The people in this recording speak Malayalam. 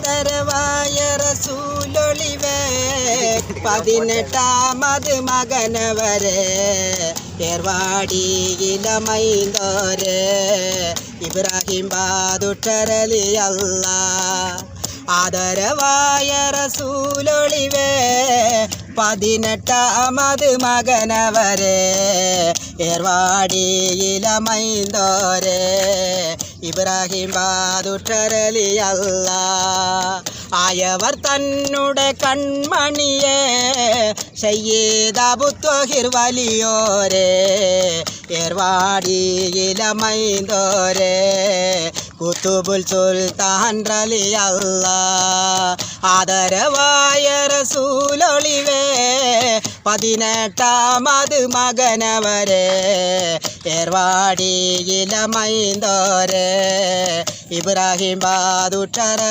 ആദരവായ റസൂലൊളിവേ 18ാമത് മകനവരെ ഏർവാടിയിലമൈന്തോരെ ഇബ്രാഹിം ബാദുട്ടരലി അല്ലാഹ് ആദരവായ റസൂലൊളിവേ 18ാമത് മകനവരെ ഏർവാടിയിലമൈന്തോരെ ഇബ്രാഹിം ബാദുട്ടരലി അല്ലാഹ് ആയവർ തന്നുടെ കൺമണിയെ സയ്യിദ് അബൂത്വഹിർ വലിയോരെ ഏർവാടിയിലമൈന്തോരെ കുത്തുബുൽ സുൽത്താൻ റലി അല്ലാഹ് ആദരവായ റസൂലൊളിവേ 18ാമത് മകനവരെ ഏർവാടിയിലമൈന്തോരെ ഇബ്രാഹിം ബാദുട്ടരലി